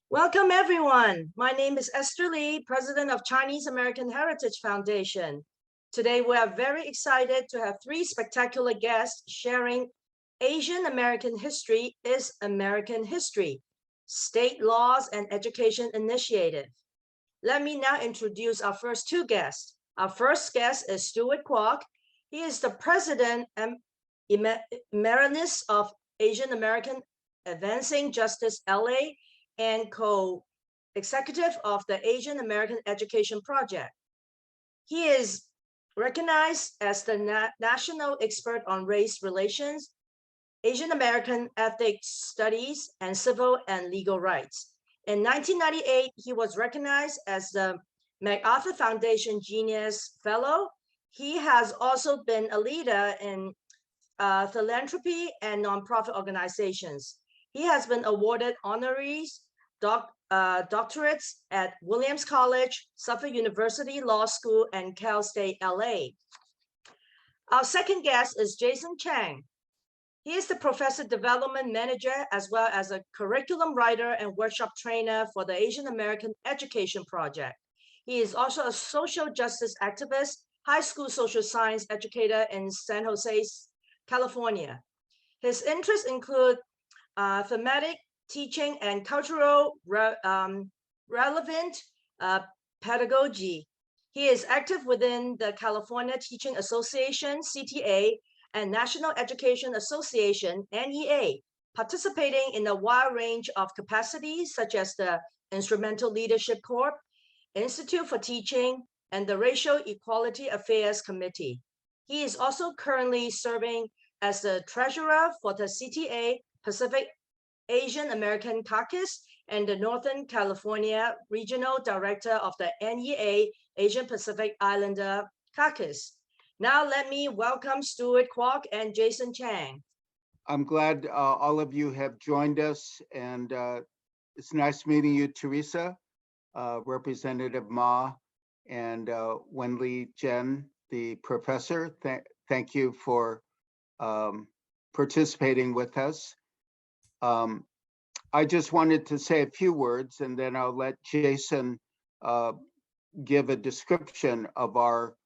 Welcome, everyone. My name is Esther Lee, President of Chinese American Heritage Foundation. Today, we are very excited to have three spectacular guests sharing Asian American History is American History, State Laws and Education Initiative. Let me now introduce our first two guests. Our first guest is Stewart Kwoh. He is the President Emeritus of Asian American Advancing Justice LA and co-executive of the Asian American Education Project. He is recognized as the national expert on race relations, Asian American ethics studies, and civil and legal rights. In 1998, he was recognized as the MacArthur Foundation Genius Fellow. He has also been a leader in philanthropy and nonprofit organizations. He has been awarded honoraries, doctorates at Williams College, Suffolk University Law School, and Cal State LA. Our second guest is Jayson Chang. He is the Professor Development Manager as well as a curriculum writer and workshop trainer for the Asian American Education Project. He is also a social justice activist, high school social science educator in San Jose, California. His interests include thematic teaching and cultural relevant pedagogy. He is active within the California Teaching Association, CTA, and National Education Association, NEA, participating in a wide range of capacities such as the Instrumental Leadership Corps, Institute for Teaching, and the Racial Equality Affairs Committee. He is also currently serving as the treasurer for the CTA Pacific Asian American Caucus and the Northern California Regional Director of the NEA Asian Pacific Islander Caucus. Now let me welcome Stewart Kwoh and Jayson Chang. I'm glad all of you have joined us, and it's nice meeting you, Theresa, Representative Ma, and Wenli Jen, the professor. Thank you for participating with us. I just wanted to say a few words, and then I'll let Jayson give a description of our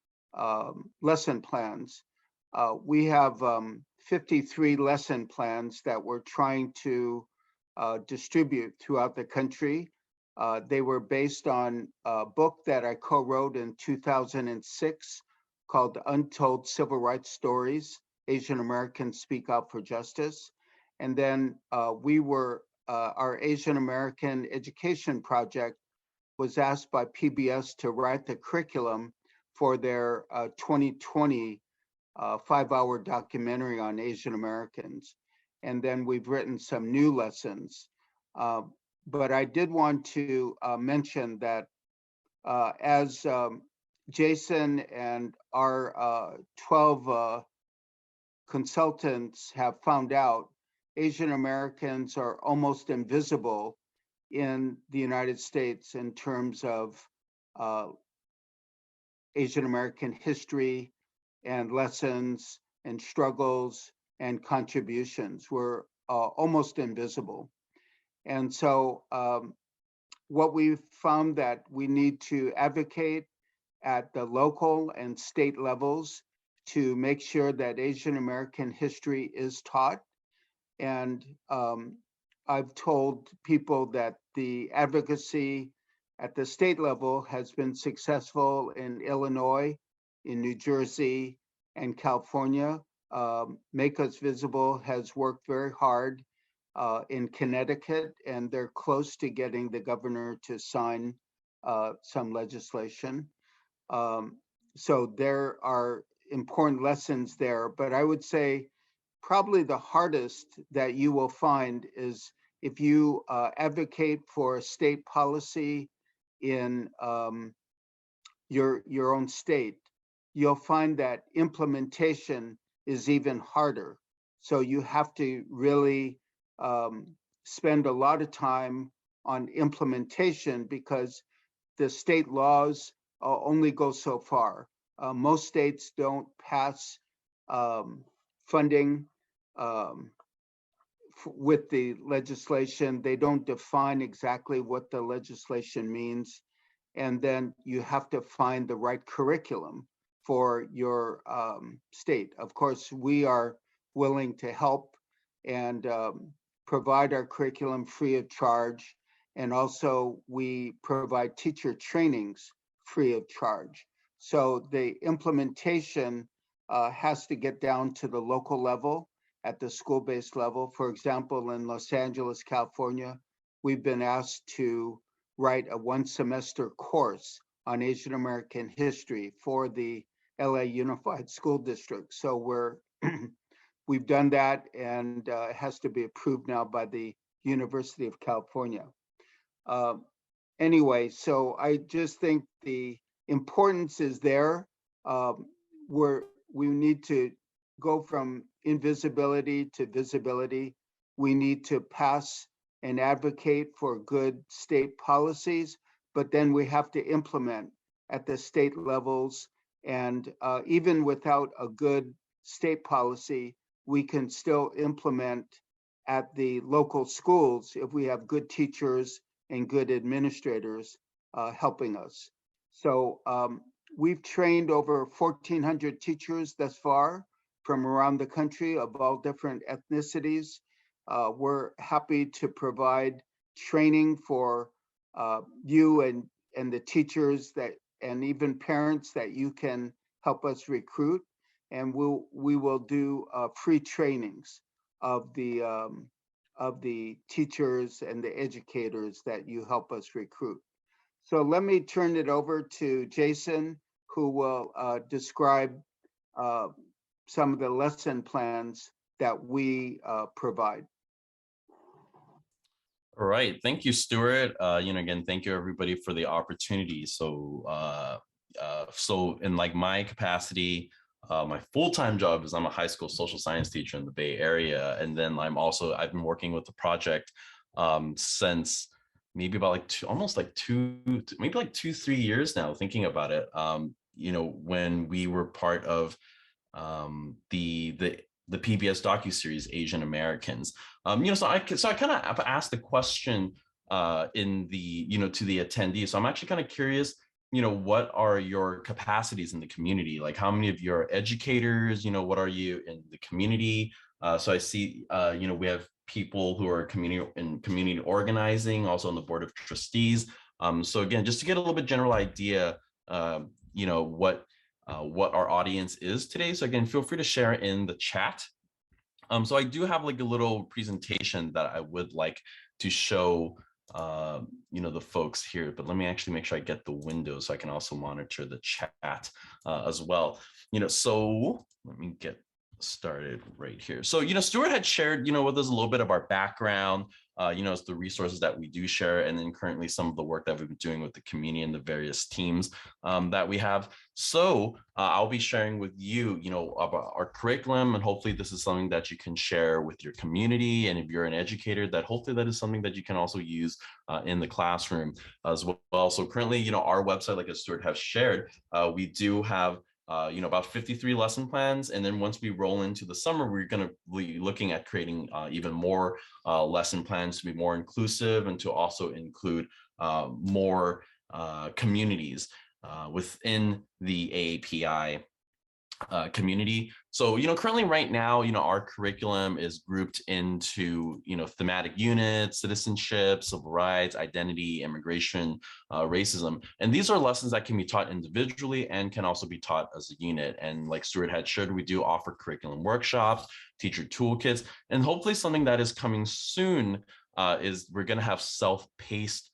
lesson plans. We have 53 lesson plans that we're trying to distribute throughout the country. They were based on a book that I co-wrote in 2006 called Untold Civil Rights Stories, Asian Americans Speak Out for Justice. And then our Asian American Education Project was asked by PBS to write the curriculum for their 2020 5-hour documentary on Asian Americans. And then we've written some new lessons. But I did want to mention that as Jayson and our 12 consultants have found out, Asian Americans are almost invisible in the United States in terms of Asian American history and lessons and struggles and contributions. We're almost invisible. And so what we've found that we need to advocate at the local and state levels to make sure that Asian American history is taught. And I've told people that the advocacy at the state level has been successful in Illinois, in New Jersey, and California. Make Us Visible has worked very hard in Connecticut, and they're close to getting the governor to sign some legislation. So there are important lessons there, but I would say probably the hardest that you will find is if you advocate for a state policy in your own state, you'll find that implementation is even harder. So you have to really spend a lot of time on implementation because the state laws only go so far. Most states don't pass funding with the legislation. They don't define exactly what the legislation means. And then you have to find the right curriculum for your state. Of course, we are willing to help and provide our curriculum free of charge. And also we provide teacher trainings free of charge. So the implementation has to get down to the local level, at the school-based level. For example, in Los Angeles, California, we've been asked to write a one-semester course on Asian American history for the LA Unified School District. So we've done that, and it has to be approved now by the University of California. Anyway, so I just think the importance is there. We need to go from invisibility to visibility. We need to pass and advocate for good state policies, but then we have to implement at the state levels. And even without a good state policy, we can still implement at the local schools if we have good teachers and good administrators helping us. So we've trained over 1,400 teachers thus far from around the country of all different ethnicities. We're happy to provide training for you and the teachers that, and even parents that you can help us recruit. And we will do free trainings of the teachers and the educators that you help us recruit. So let me turn it over to Jayson, who will describe some of the lesson plans that we provide. All right, thank you, Stewart. Again, thank you everybody for the opportunity. So in like my capacity, my full-time job is I'm a high school social science teacher in the Bay Area. And then I've been working with the project since maybe about almost 2-3 years now, thinking about it. When we were part of the PBS Docu Series, Asian Americans. So I kind of asked the question in the, to the attendees. So I'm actually kind of curious, what are your capacities in the community? Like how many of you are educators? What are you in the community? So I see, we have people who are community organizing, also on the board of trustees. So again, just to get a little bit general idea, what our audience is today. So again, feel free to share in the chat. So I do have like a little presentation that I would like to show, the folks here, but let me actually make sure I get the window so I can also monitor the chat as well. So let me get started right here. So, Stewart had shared, with us a little bit of our background, as the resources that we do share, and then currently some of the work that we've been doing with the community and the various teams that we have. So I'll be sharing with you, about our curriculum, and hopefully this is something that you can share with your community. And if you're an educator, that hopefully that is something that you can also use in the classroom as well. So currently, our website, like as Stewart has shared, we do have about 53 lesson plans. And then once we roll into the summer, we're going to be looking at creating even more lesson plans to be more inclusive and to also include more communities within the AAPI community. So, currently right now, our curriculum is grouped into, thematic units, citizenship, civil rights, identity, immigration, racism. And these are lessons that can be taught individually and can also be taught as a unit. And like Stewart had shared, we do offer curriculum workshops, teacher toolkits, and hopefully something that is coming soon is we're going to have self-paced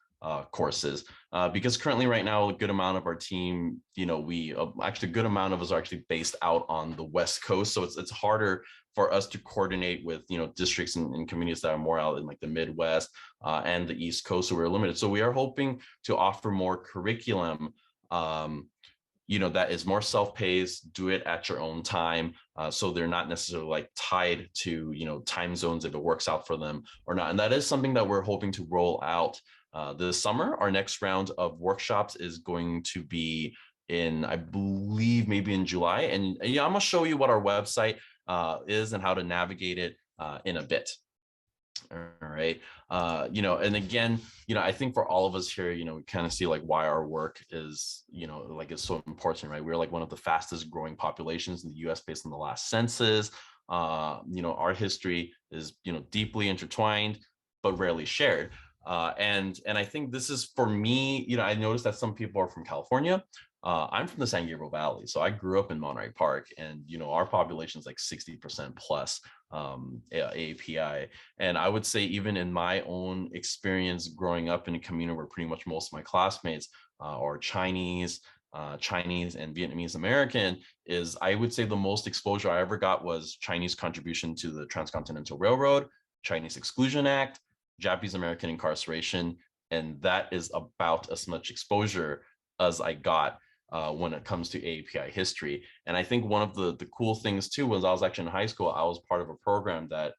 courses, because currently right now a good amount of our team, actually a good amount of us are actually based out on the West Coast, so it's harder for us to coordinate with districts and communities that are more out in like the Midwest and the East Coast, so we're limited. So we are hoping to offer more curriculum that is more self-paced, do it at your own time. So they're not necessarily like tied to, time zones if it works out for them or not. And that is something that we're hoping to roll out this summer. Our next round of workshops is going to be in, I believe, maybe in July. And I'm gonna show you what our website is and how to navigate it in a bit. All right. And again, I think for all of us here, we kind of see like why our work is, like it's so important, right? We're like one of the fastest growing populations in the US based on the last census. Our history is, deeply intertwined, but rarely shared. And I think this is for me, I noticed that some people are from California. I'm from the San Gabriel Valley, so I grew up in Monterey Park, and our population is like 60% plus AAPI. And I would say even in my own experience growing up in a community where pretty much most of my classmates are Chinese and Vietnamese American, is I would say the most exposure I ever got was Chinese contribution to the Transcontinental Railroad, Chinese Exclusion Act, Japanese American incarceration, and that is about as much exposure as I got when it comes to AAPI history. And I think one of the cool things too was I was actually in high school, I was part of a program that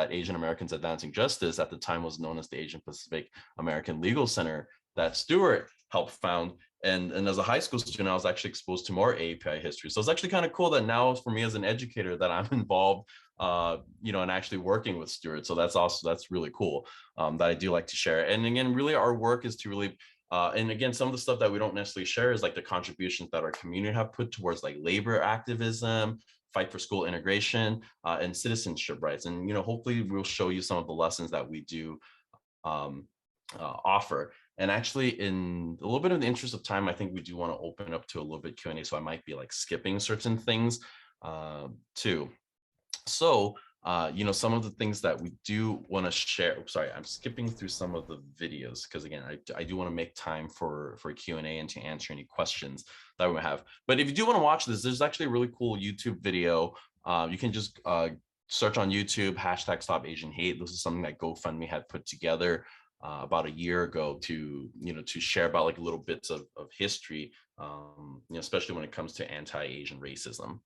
Asian Americans Advancing Justice, at the time was known as the Asian Pacific American Legal Center, that Stewart helped found. And as a high school student, I was actually exposed to more AAPI history. So it's actually kind of cool that now for me as an educator that I'm involved, and actually working with Stewart. So that's really cool that I do like to share. And again, really our work is to really and again, some of the stuff that we don't necessarily share is like the contributions that our community have put towards like labor activism, fight for school integration, and citizenship rights. And, hopefully we'll show you some of the lessons that we do offer. And actually, in a little bit of the interest of time, I think we do want to open up to a little bit Q&A. So I might be like skipping certain things too. So, some of the things that we do want to share. Sorry, I'm skipping through some of the videos because again, I do want to make time for Q&A and to answer any questions that we have. But if you do want to watch this, there's actually a really cool YouTube video. You can just search on YouTube #StopAsianHate. This is something that GoFundMe had put together about a year ago to share about like little bits of history, especially when it comes to anti-Asian racism.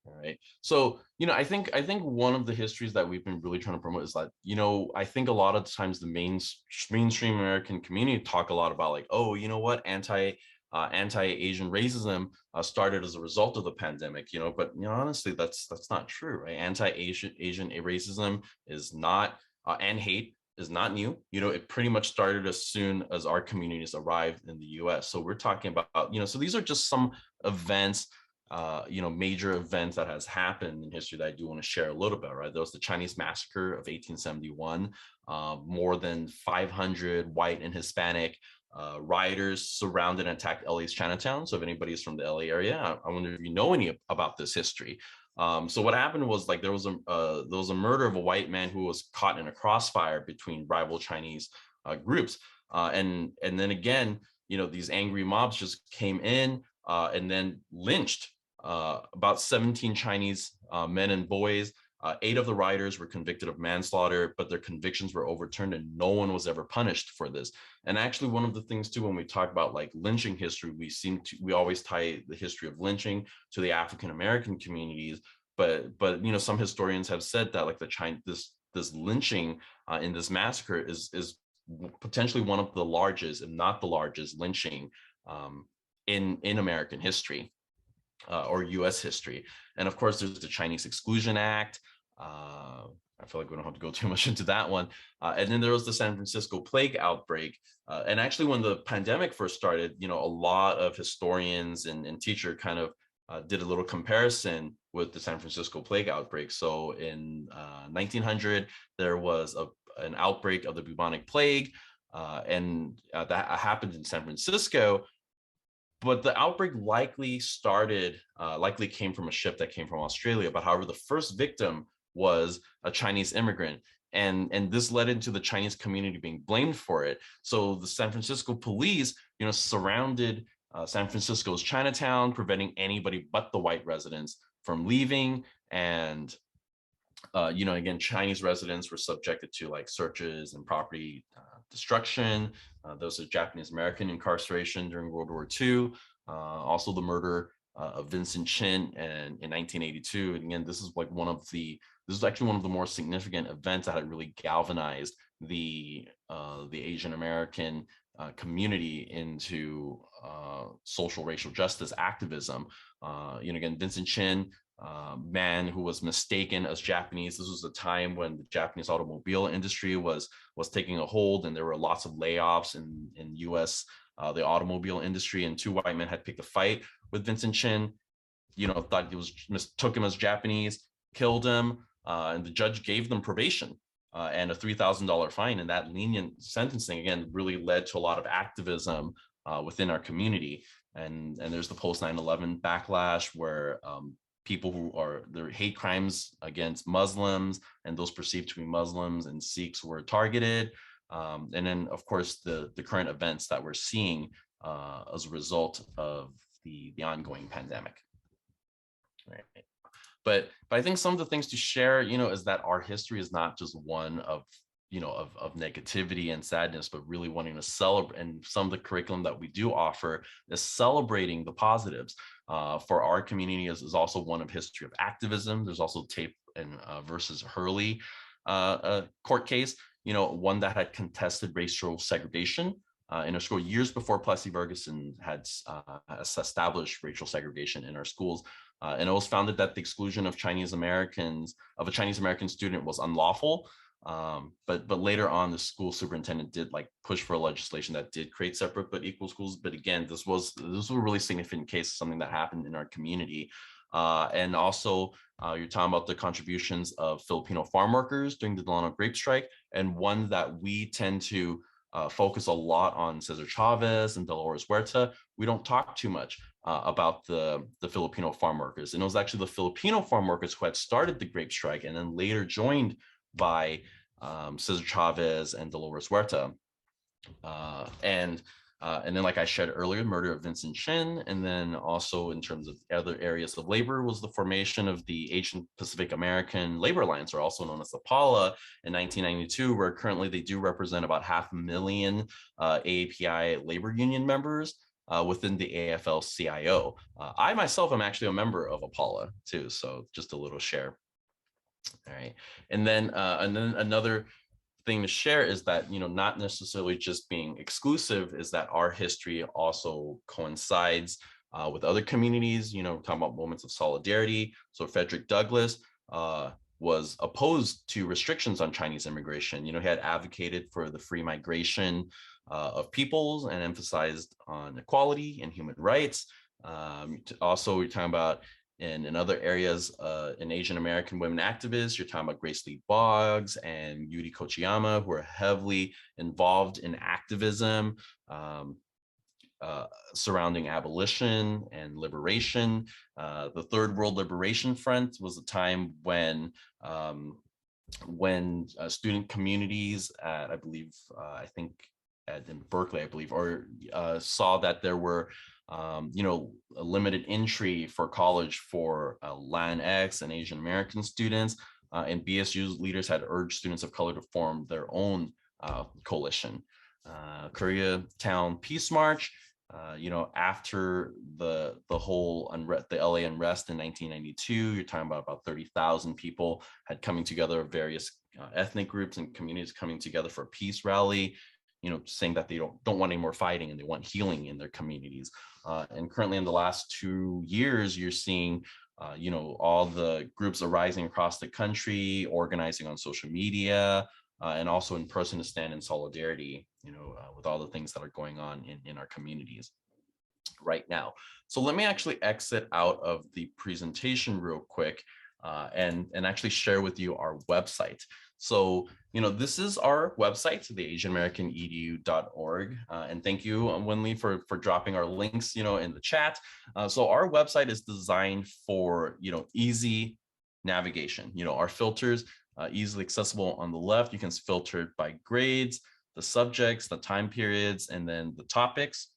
All right. So, I think one of the histories that we've been really trying to promote is that, I think a lot of times the mainstream American community talk a lot about like, oh, you know what, anti-Asian racism started as a result of the pandemic, but honestly, that's not true, right? Anti-Asian racism is not and hate is not new. It pretty much started as soon as our communities arrived in the US. So we're talking about, so these are just some events, major events that has happened in history that I do want to share a little bit, right? There was the Chinese massacre of 1871. More than 500 white and Hispanic rioters surrounded and attacked LA's Chinatown. So if anybody's from the LA area, I wonder if you know any about this history. So what happened was like there was a murder of a white man who was caught in a crossfire between rival Chinese groups. And then again, these angry mobs just came in and then lynched about 17 Chinese men and boys. 8 of the rioters were convicted of manslaughter, but their convictions were overturned and no one was ever punished for this. And actually, one of the things too, when we talk about like lynching history, we always tie the history of lynching to the African American communities. But some historians have said that like this lynching in this massacre is potentially one of the largest, if not the largest, lynching in American history. Or US history. And of course, there's the Chinese Exclusion Act. I feel like we don't have to go too much into that one. And then there was the San Francisco plague outbreak. And actually, when the pandemic first started, a lot of historians and teachers kind of did a little comparison with the San Francisco plague outbreak. So in 1900, there was an outbreak of the bubonic plague, and that happened in San Francisco. But the outbreak likely came from a ship that came from Australia. But however, the first victim was a Chinese immigrant. And this led into the Chinese community being blamed for it. So the San Francisco police, surrounded San Francisco's Chinatown, preventing anybody but the white residents from leaving. And again, Chinese residents were subjected to like searches and property destruction. There was a Japanese American incarceration during World War II. Also the murder of Vincent Chin in 1982. And again, this is actually one of the more significant events that had really galvanized the Asian American community into social racial justice activism. Again, Vincent Chin man who was mistaken as Japanese. This was a time when the Japanese automobile industry was taking a hold, and there were lots of layoffs in U.S. The automobile industry, and two white men had picked a fight with Vincent Chin. Thought he mistook him as Japanese, killed him, and the judge gave them probation and a $3,000 fine. And that lenient sentencing, again, really led to a lot of activism within our community. And there's the post 9/11 backlash, where people who are their hate crimes against Muslims and those perceived to be Muslims and Sikhs were targeted. And then, of course, the current events that we're seeing as a result of the ongoing pandemic. Right. But I think some of the things to share, is that our history is not just one of negativity and sadness, but really wanting to celebrate. And some of the curriculum that we do offer is celebrating the positives. For our community is also one of history of activism. There's also Tape and versus Hurley court case, one that had contested racial segregation in our school years before Plessy Ferguson had established racial segregation in our schools. And it was founded that the exclusion of a Chinese American student was unlawful. But later on, the school superintendent did push for legislation that did create separate but equal schools. But again, this was a really significant case, something that happened in our community. And also, you're talking about the contributions of Filipino farm workers during the Delano grape strike, and one that we tend to focus a lot on, Cesar Chavez and Dolores Huerta. We don't talk too much about the Filipino farm workers. And it was actually the Filipino farm workers who had started the grape strike and then later joined by Cesar Chavez and Dolores Huerta. And then, like I shared earlier, murder of Vincent Chin. And then also in terms of other areas of labor was the formation of the Asian Pacific American Labor Alliance, or also known as APALA, in 1992, where currently they do represent about 500,000 AAPI labor union members within the AFL-CIO. I myself am actually a member of APALA too, so just a little share. All right, and then another thing to share is that, not necessarily just being exclusive, is that our history also coincides with other communities. We're talking about moments of solidarity. So Frederick Douglass was opposed to restrictions on Chinese immigration. He had advocated for the free migration of peoples and emphasized on equality and human rights. Also, we're talking about in other areas, in Asian American women activists, you're talking about Grace Lee Boggs and Yuri Kochiyama, who are heavily involved in activism surrounding abolition and liberation. The Third World Liberation Front was a time when student communities at, in Berkeley, saw that there were a limited entry for college for Latinx and Asian American students, and BSU leaders had urged students of color to form their own coalition. Koreatown Peace March, after the whole the LA unrest in 1992, you're talking about 30,000 people had coming together, various ethnic groups and communities coming together for a peace rally, saying that they don't want any more fighting and they want healing in their communities. And currently in the last 2 years, you're seeing, all the groups arising across the country, organizing on social media, and also in person to stand in solidarity, with all the things that are going on in our communities right now. So let me actually exit out of the presentation real quick and actually share with you our website. So, this is our website, the AsianAmericanEDU.org. And thank you, Wenli, for dropping our links, in the chat. So our website is designed for, easy navigation. Our filters easily accessible on the left. You can filter it by grades, the subjects, the time periods, and then the topics.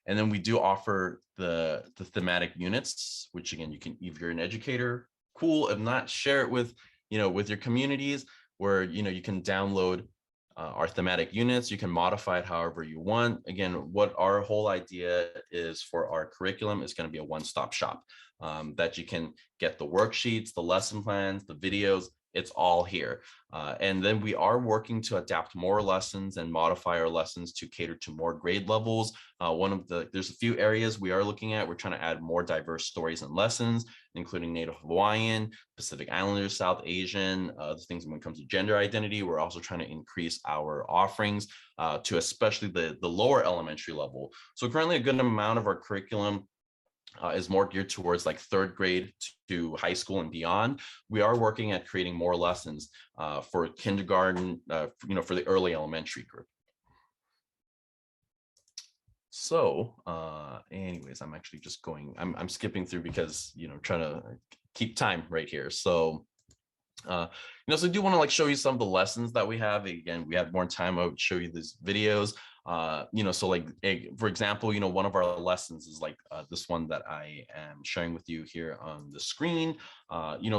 And then we do offer the thematic units, which again, you can, if you're an educator, cool. If not, share it with your communities, where, you can download our thematic units. You can modify it however you want. Again, what our whole idea is for our curriculum is going to be a one-stop shop, that you can get the worksheets, the lesson plans, the videos, it's all here. And then we are working to adapt more lessons and modify our lessons to cater to more grade levels. There's a few areas we are looking at. We're trying to add more diverse stories and lessons, including Native Hawaiian, Pacific Islanders, South Asian, other things when it comes to gender identity. We're also trying to increase our offerings to especially the lower elementary level. So currently a good amount of our curriculum is more geared towards like third grade to high school and beyond. We are working at creating more lessons for kindergarten, for the early elementary group. So anyways, I'm actually just I'm skipping through because, trying to keep time right here. So, so I do want to show you some of the lessons that we have. Again, we had more time, I would show you these videos. So for example, one of our lessons is this one that I am sharing with you here on the screen.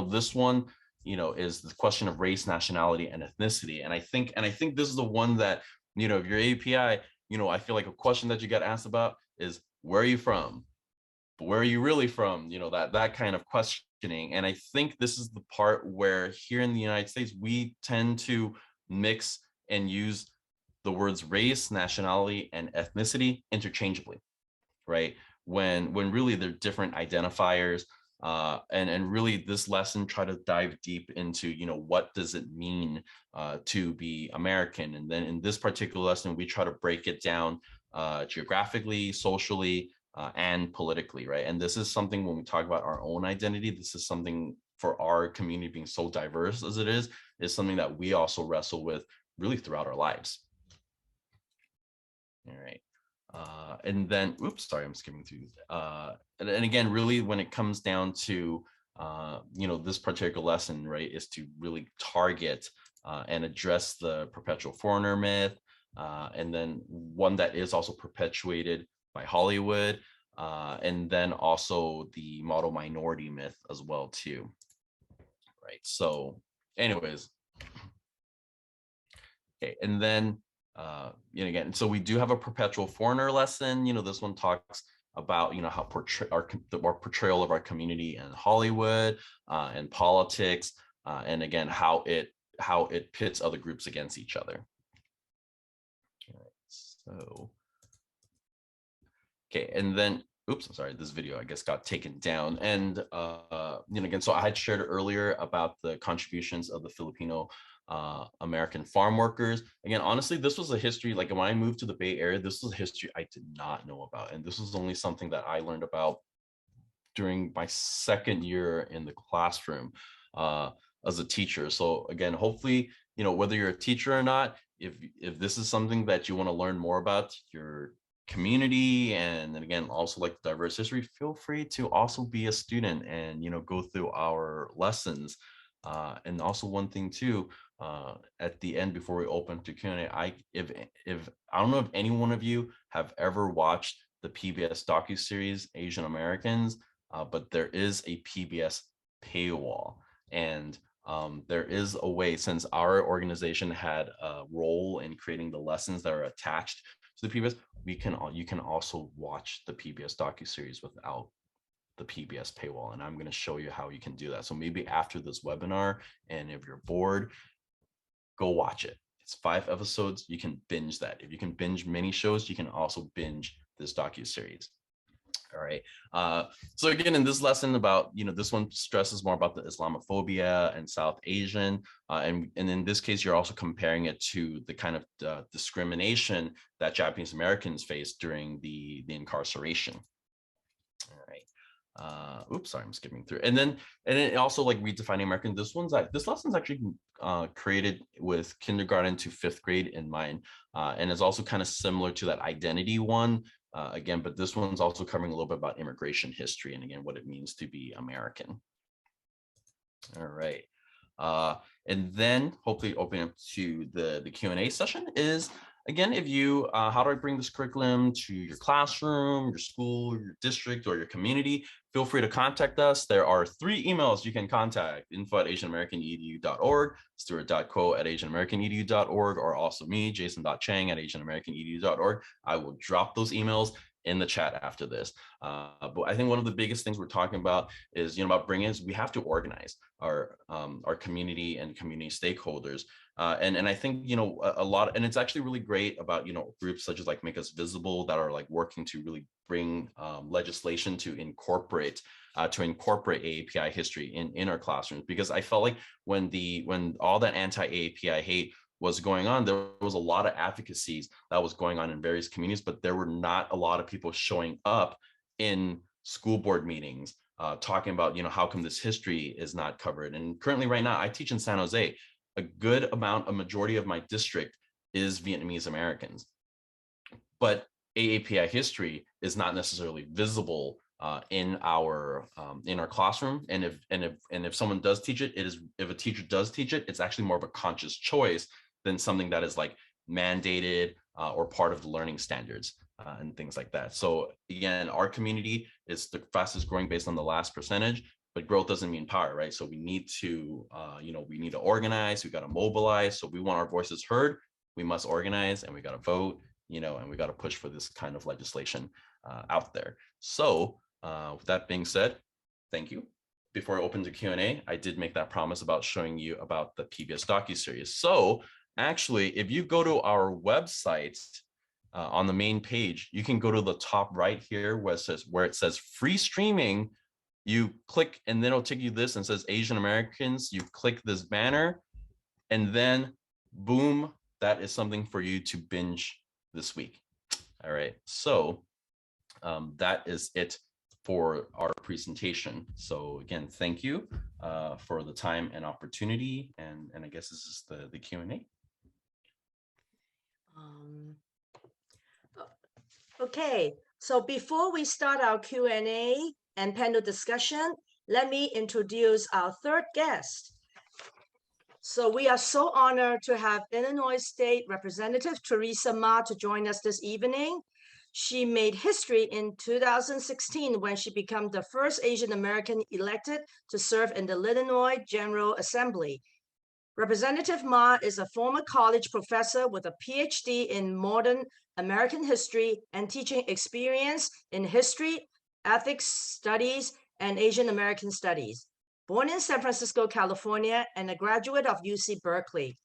This one, is the question of race, nationality, and ethnicity. And I think this is the one that, if you're API, I feel like a question that you get asked about is, where are you from? But where are you really from? That kind of questioning. And I think this is the part where here in the United States, we tend to mix and use the words race, nationality, and ethnicity interchangeably, right? When really they're different identifiers. And really this lesson try to dive deep into, what does it mean to be American? And then in this particular lesson, we try to break it down geographically, socially, and politically, right? And this is something when we talk about our own identity, this is something for our community being so diverse as it is something that we also wrestle with really throughout our lives. All right. And then, oops, sorry, I'm skipping through. And again, really, when it comes down to, this particular lesson, right, is to really target and address the perpetual foreigner myth, and then one that is also perpetuated by Hollywood, and then also the model minority myth as well, too. Right. So, anyways. Okay, and then again, so we do have a perpetual foreigner lesson. This one talks about how our portrayal of our community in Hollywood and politics, and again how it pits other groups against each other. All right, so okay, and then oops, I'm sorry, this video I guess got taken down. And again, so I had shared earlier about the contributions of the Filipino American farm workers. Again, honestly, this was a history, when I moved to the Bay Area, this was a history I did not know about. And this was only something that I learned about during my second year in the classroom as a teacher. So again, hopefully, whether you're a teacher or not, if this is something that you want to learn more about your community, and then again, also like diverse history, feel free to also be a student and, go through our lessons. And also one thing too, at the end before we open to Q&A, if I don't know if any one of you have ever watched the PBS Docu Series Asian Americans, but there is a PBS paywall, and there is a way, since our organization had a role in creating the lessons that are attached to the PBS, you can also watch the PBS Docu Series without the PBS paywall, and I'm going to show you how you can do that. So maybe after this webinar, and if you're bored, go watch it. It's 5 episodes. You can binge that. If you can binge many shows, you can also binge this docu-series. All right. So again, in this lesson about, this one stresses more about the Islamophobia and South Asian. And in this case, you're also comparing it to the kind of discrimination that Japanese Americans faced during the incarceration. All right. Oops, sorry, I'm skipping through. And then also redefining American. This lesson's actually created with kindergarten to 5th grade in mind, and it's also kind of similar to that identity one again, but this one's also covering a little bit about immigration history and again what it means to be American. All right, and then hopefully opening up to the Q&A session is, again, if you, how do I bring this curriculum to your classroom, your school, your district, or your community? Feel free to contact us. There are 3 emails you can contact: info@asianamericanedu.org, stewart.kwoh@asianamericanedu.org, or also me, jason.chang@asianamericanedu.org. I will drop those emails in the chat after this. But I think one of the biggest things we're talking about is, about bringing is we have to organize our community and community stakeholders. And I think, a lot, and it's actually really great about, groups such as like Make Us Visible that are like working to really bring legislation to incorporate AAPI history in our classrooms, because I felt like when all that anti-AAPI hate was going on, there was a lot of advocacies that was going on in various communities, but there were not a lot of people showing up in school board meetings talking about, how come this history is not covered. And currently right now, I teach in San Jose. A majority of my district is Vietnamese Americans, but AAPI history is not necessarily visible in our classroom. And if someone does teach it, if a teacher does teach it, it's actually more of a conscious choice than something that is like mandated or part of the learning standards and things like that. So again, our community is the fastest growing based on the last percentage, but growth doesn't mean power, right? So we need to, we need to organize, we got to mobilize. So we want our voices heard, we must organize, and we got to vote, and we got to push for this kind of legislation out there. So with that being said, thank you. Before I open to Q&A, I did make that promise about showing you about the PBS Docu Series. So actually, if you go to our website on the main page, you can go to the top right here where it says free streaming. You click and then it'll take you this and says Asian Americans. You click this banner and then boom, that is something for you to binge this week. All right, so that is it for our presentation. So again, thank you for the time and opportunity. And I guess this is the Q&A. Okay, so before we start our Q&A and panel discussion, let me introduce our third guest. So we are so honored to have Illinois State Representative Theresa Ma to join us this evening. She made history in 2016 when she became the first Asian American elected to serve in the Illinois General Assembly. Representative Ma is a former college professor with a PhD in modern American history and teaching experience in history, ethics studies, and Asian American studies. Born in San Francisco, California, and a graduate of UC Berkeley.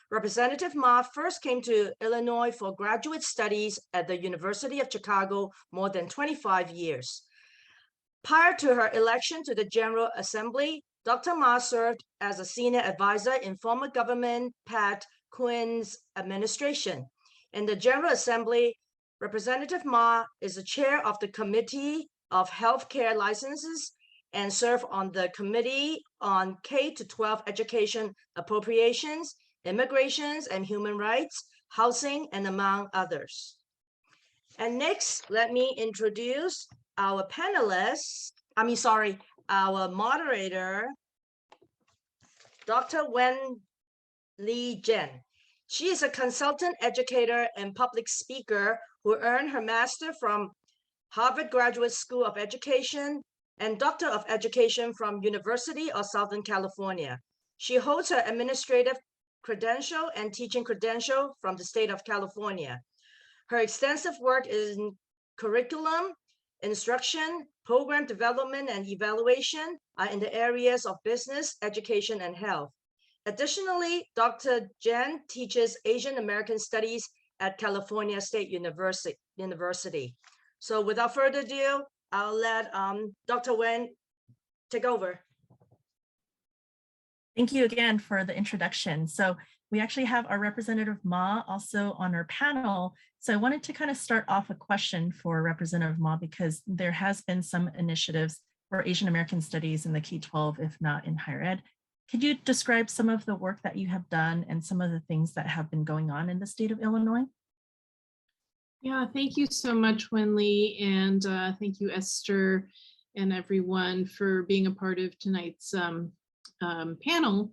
Representative Ma first came to Illinois for graduate studies at the University of Chicago more than 25 years. Prior to her election to the General Assembly, Dr. Ma served as a senior advisor in former government Pat Quinn's administration. In the General Assembly, Representative Ma is the chair of the Committee of Healthcare Licenses and served on the Committee on K-12 Education Appropriations, Immigrations and Human Rights, Housing, and among others. And next, let me introduce our panelists. Our moderator, Dr. Wenli Jen. She is a consultant educator and public speaker who earned her master from Harvard Graduate School of Education and Doctor of Education from University of Southern California. She holds her administrative credential and teaching credential from the state of California. Her extensive work is in curriculum, instruction, program development, and evaluation in the areas of business, education, and health. Additionally, Dr. Jen teaches Asian American Studies at California State University. So without further ado, I'll let Dr. Wen take over. Thank you again for the introduction. So we actually have our Representative Ma also on our panel. So I wanted to kind of start off a question for Representative Ma, because there has been some initiatives for Asian American Studies in the K-12, if not in higher ed. Could you describe some of the work that you have done and some of the things that have been going on in the state of Illinois? Yeah, thank you so much, Wenli, and thank you, Esther, and everyone for being a part of tonight's panel.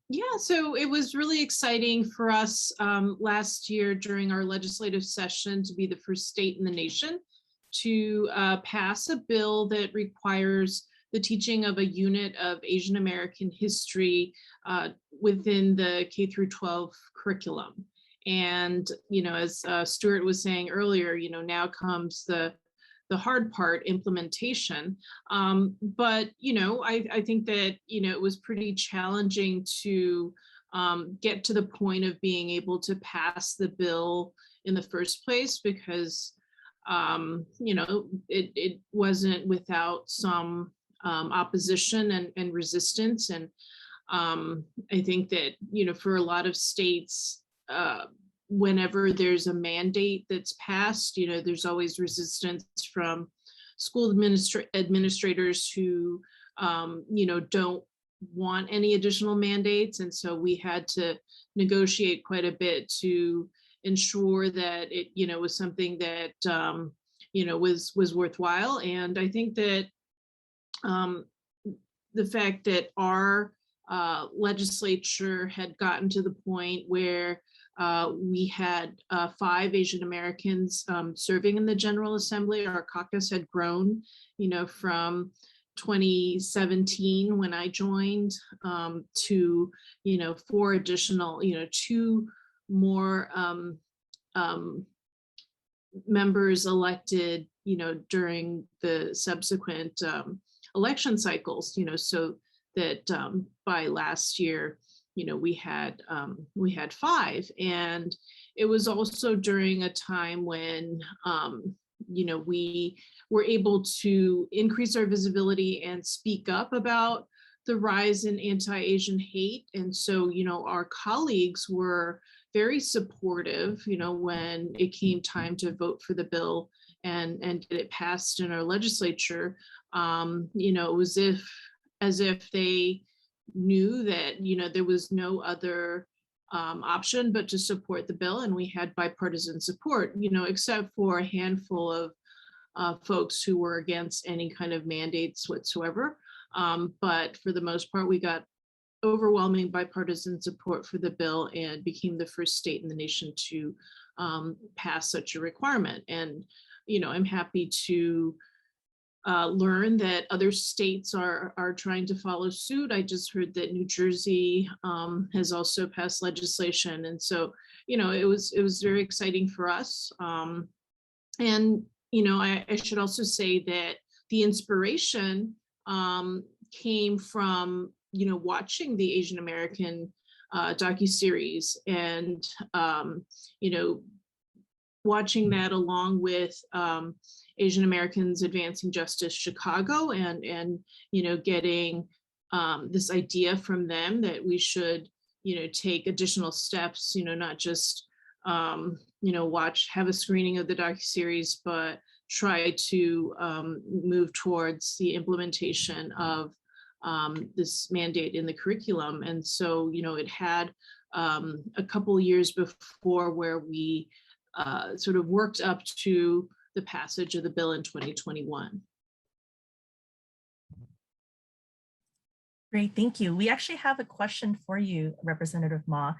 Yeah, so it was really exciting for us last year during our legislative session to be the first state in the nation to pass a bill that requires the teaching of a unit of Asian American history within the K-12 curriculum. And, as Stewart was saying earlier, now comes the hard part, implementation. But, I think that, it was pretty challenging to get to the point of being able to pass the bill in the first place, because, it wasn't without some opposition and resistance. And I think that, for a lot of states, whenever there's a mandate that's passed, there's always resistance from school administrators who, don't want any additional mandates. And so we had to negotiate quite a bit to ensure that it, was something that, was worthwhile. And I think that the fact that our legislature had gotten to the point where we had 5 Asian Americans serving in the General Assembly. Our caucus had grown, from 2017 when I joined to, 4 additional, 2 more members elected, during the subsequent election cycles, so that by last year, we had 5. And it was also during a time when, we were able to increase our visibility and speak up about the rise in anti-Asian hate. And so, our colleagues were very supportive, when it came time to vote for the bill and get it passed in our legislature. It was as if they knew that, there was no other option but to support the bill. And we had bipartisan support, except for a handful of folks who were against any kind of mandates whatsoever. But for the most part, we got overwhelming bipartisan support for the bill and became the first state in the nation to pass such a requirement. And, I'm happy to learn that other states are trying to follow suit. I just heard that New Jersey has also passed legislation. And so, it was very exciting for us. And, I should also say that the inspiration came from, watching the Asian American docu-series and, watching that along with Asian Americans Advancing Justice Chicago and getting this idea from them that we should, take additional steps, not just, have a screening of the docuseries, but try to move towards the implementation of this mandate in the curriculum. And so, it had a couple of years before where we sort of worked up to the passage of the bill in 2021. Great, thank you. We actually have a question for you, Representative Ma.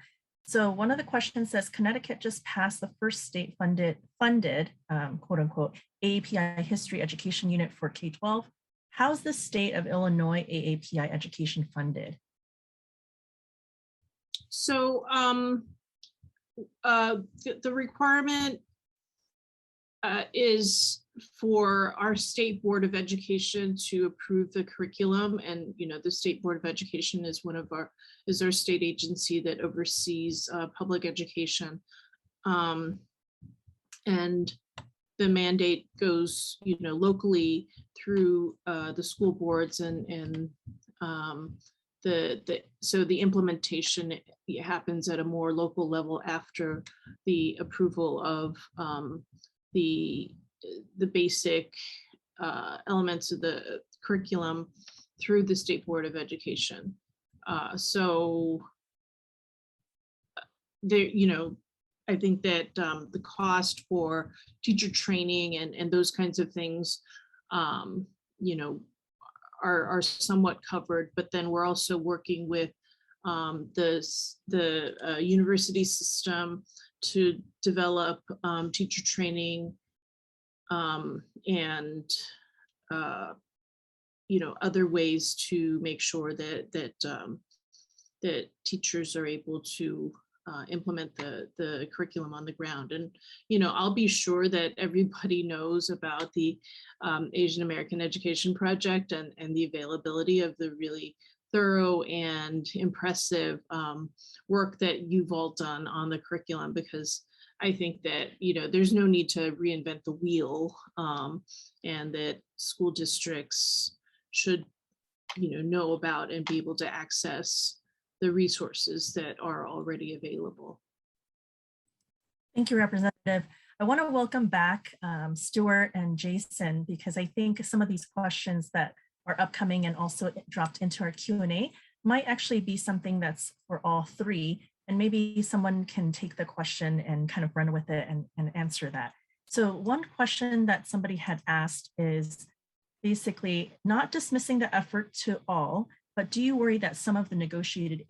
So one of the questions says, Connecticut just passed the first state funded quote unquote, AAPI History Education Unit for K-12. How's the state of Illinois AAPI education funded? So the requirement is for our State Board of Education to approve the curriculum. And, the State Board of Education is our state agency that oversees public education. And the mandate goes, locally through the school boards and so the implementation happens at a more local level after the approval of the basic elements of the curriculum through the State Board of Education. So there, I think that the cost for teacher training and those kinds of things, are somewhat covered, but then we're also working with the university system to develop teacher training and other ways to make sure that teachers are able to implement the curriculum on the ground. And, you know, I'll be sure that everybody knows about the Asian American Education Project and the availability of the really thorough and impressive work that you've all done on the curriculum, because I think that, you know, there's no need to reinvent the wheel, and that school districts should, you know about and be able to access the resources that are already available. Thank you, Representative. I want to welcome back Stewart and Jayson, because I think some of these questions that are upcoming and also dropped into our Q&A might actually be something that's for all three, and maybe someone can take the question and kind of run with it and answer that. So one question that somebody had asked is basically not dismissing the effort to all, but do you worry that some of the negotiated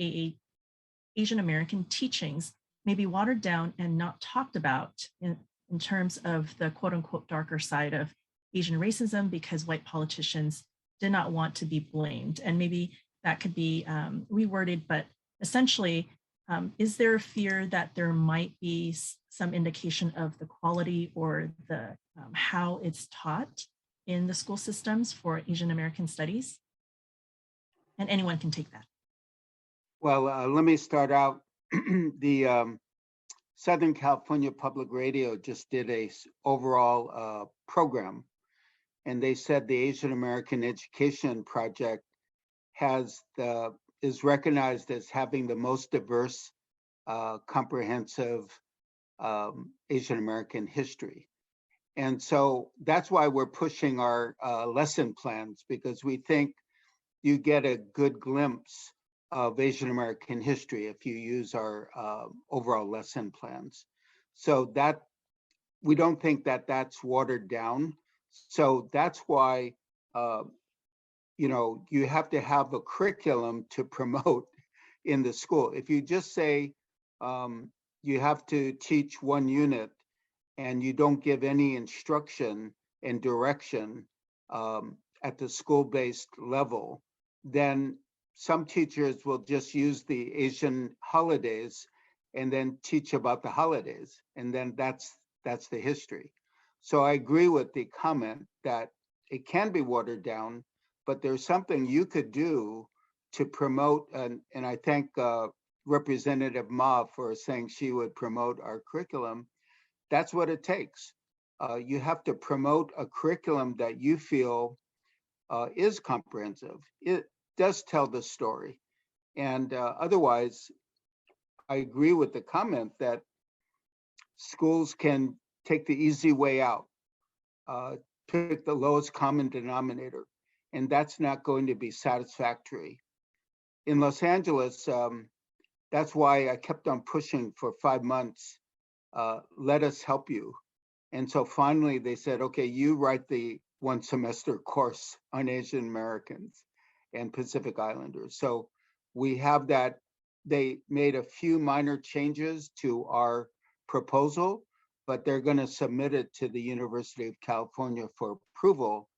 Asian American teachings may be watered down and not talked about in terms of the quote unquote darker side of Asian racism because white politicians did not want to be blamed? And maybe that could be reworded, but essentially, is there a fear that there might be some indication of the quality or the how it's taught in the school systems for Asian American studies? And anyone can take that. Well, let me start out. The Southern California Public Radio just did a overall program, and they said the Asian American Education Project is recognized as having the most diverse, comprehensive Asian American history. And so that's why we're pushing our lesson plans, because we think you get a good glimpse of Asian American history if you use our overall lesson plans. So that we don't think that that's watered down. So that's why you know, you have to have a curriculum to promote in the school. If you just say you have to teach one unit and you don't give any instruction and direction at the school-based level, then some teachers will just use the Asian holidays and then teach about the holidays, and then that's the history. So I agree with the comment that it can be watered down, but there's something you could do to promote, and I thank Representative Ma for saying she would promote our curriculum. That's what it takes. You have to promote a curriculum that you feel is comprehensive. It does tell the story. And otherwise, I agree with the comment that schools can take the easy way out, pick the lowest common denominator, and that's not going to be satisfactory. In Los Angeles, that's why I kept on pushing for 5 months, let us help you. And so finally they said, okay, you write the 1 semester course on Asian Americans and Pacific Islanders. So we have that. They made a few minor changes to our proposal, but they're going to submit it to the University of California for approval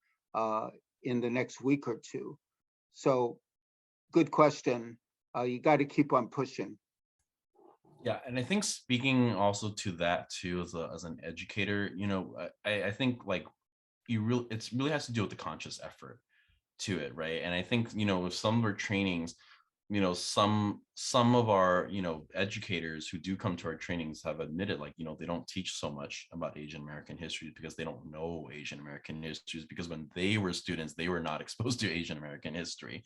in the next week or two. So good question. You got to keep on pushing. Yeah, and I think speaking also to that too, as an educator, you know, I think like it really has to do with the conscious effort to it, right? And I think, you know, with some of our trainings, you know, some of our, you know, educators who do come to our trainings have admitted, like, you know, they don't teach so much about Asian American history because they don't know Asian American histories, because when they were students, they were not exposed to Asian American history.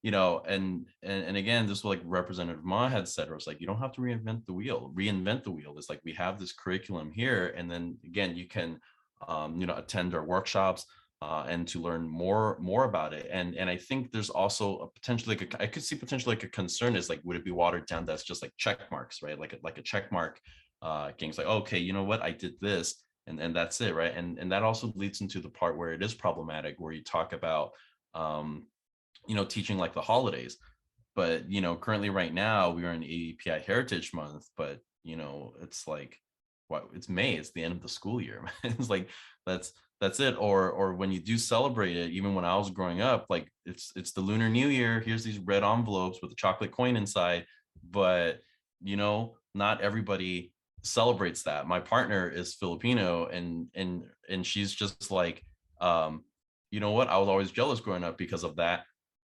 You know, and again, this is what like Representative Ma had said, where it's like, you don't have to reinvent the wheel. It's like, we have this curriculum here, and then again, you can, you know, attend our workshops and to learn more about it. And I think there's also a potentially I could see potentially like a concern is like, would it be watered down? That's just like check marks, right? Like a check mark games, like, okay, you know what, I did this, and that's it, right? And that also leads into the part where it is problematic, where you talk about you know, teaching like the holidays. But, you know, currently right now we are in AAPI Heritage Month, but, you know, it's like, what, it's May, it's the end of the school year. It's like, that's it. Or when you do celebrate it, even when I was growing up, like it's the Lunar New Year, here's these red envelopes with a chocolate coin inside, but you know, not everybody celebrates that. My partner is Filipino, and she's just like, you know what, I was always jealous growing up because of that,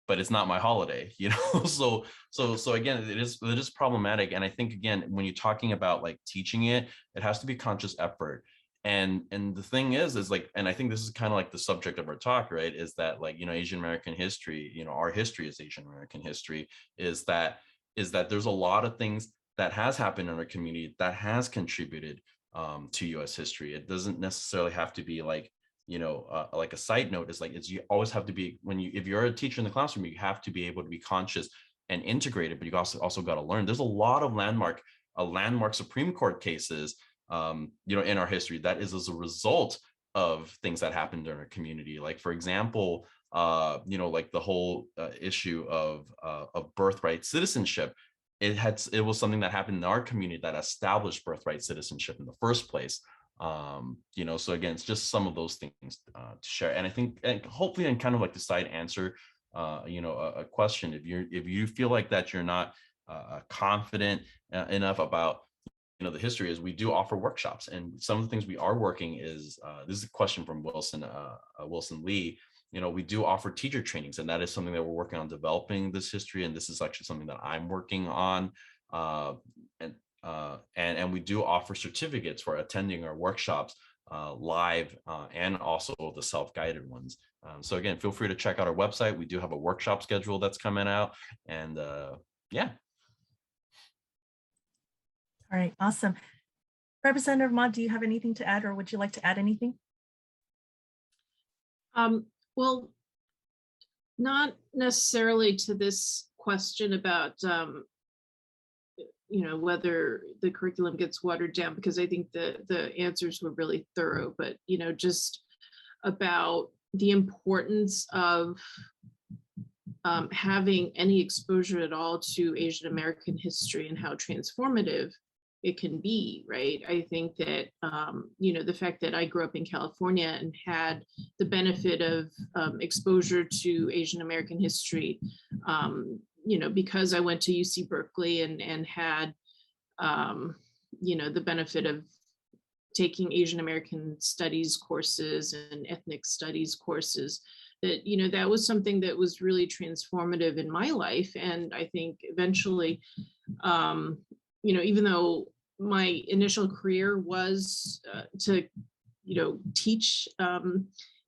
but it's not my holiday, you know. So again, it is problematic. And I think, again, when you're talking about like teaching it, it has to be conscious effort. And the thing is like, and I think this is kind of like the subject of our talk, right, is that, like, you know, Asian American history, you know, our history is Asian American history, is that there's a lot of things that has happened in our community that has contributed to US history. It doesn't necessarily have to be like, you know, like a side note is like, it's, you always have to be, if you're a teacher in the classroom, you have to be able to be conscious and integrated, but you also got to learn. There's a lot of landmark Supreme Court cases, you know, in our history that is as a result of things that happened in our community. Like, for example, you know, like the whole issue of birthright citizenship. It was something that happened in our community that established birthright citizenship in the first place. You know, so again, it's just some of those things to share. And I think, and hopefully, and kind of like the side answer, you know, a question, if you feel like that you're not confident enough about, you know, the history, is we do offer workshops, and some of the things we are working is, this is a question from Wilson Lee. You know, we do offer teacher trainings, and that is something that we're working on, developing this history. And this is actually something that I'm working on. And we do offer certificates for attending our workshops live, and also the self-guided ones. So again, feel free to check out our website. We do have a workshop schedule that's coming out, and yeah. All right, awesome. Representative Ma, do you have anything to add, or would you like to add anything? Well, not necessarily to this question about, you know, whether the curriculum gets watered down, because I think the answers were really thorough, but, you know, just about the importance of having any exposure at all to Asian American history and how transformative it can be, right? I think that, you know, the fact that I grew up in California and had the benefit of exposure to Asian American history, you know, because I went to UC Berkeley and had, you know, the benefit of taking Asian American studies courses and ethnic studies courses, that, you know, that was something that was really transformative in my life. And I think eventually, you know, even though my initial career was to, you know, teach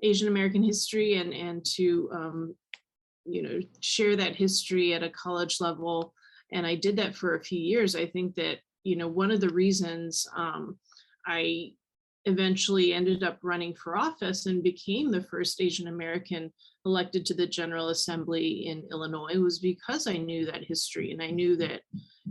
Asian American history and to, you know, share that history at a college level, and I did that for a few years. I think that, you know, one of the reasons I eventually ended up running for office and became the first Asian American elected to the General Assembly in Illinois was because I knew that history, and I knew that,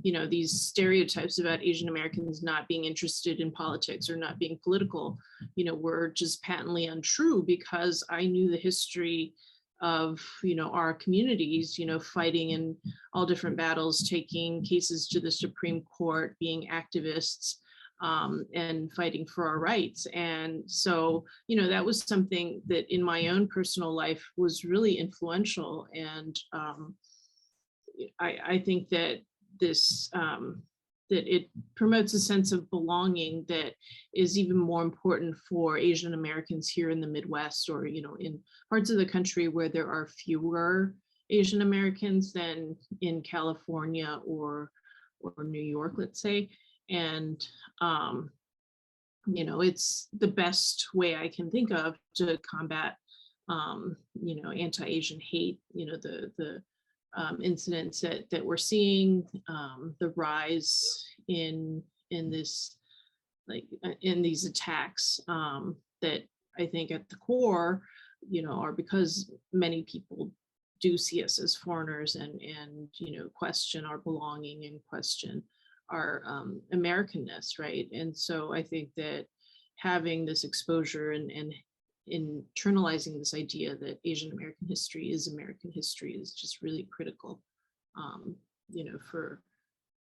you know, these stereotypes about Asian Americans not being interested in politics or not being political, you know, were just patently untrue, because I knew the history of, you know, our communities, you know, fighting in all different battles, taking cases to the Supreme Court, being activists, and fighting for our rights. And so, you know, that was something that in my own personal life was really influential. And I think that this, that it promotes a sense of belonging that is even more important for Asian Americans here in the Midwest, or, you know, in parts of the country where there are fewer Asian Americans than in California or New York, let's say. And, you know, it's the best way I can think of to combat, you know, anti-Asian hate, you know, the incidents that we're seeing, the rise in this, like in these attacks, that I think at the core, you know, are because many people do see us as foreigners and you know, question our belonging and question our Americanness, right? And so I think that having this exposure and internalizing this idea that Asian American history is American history is just really critical, you know, for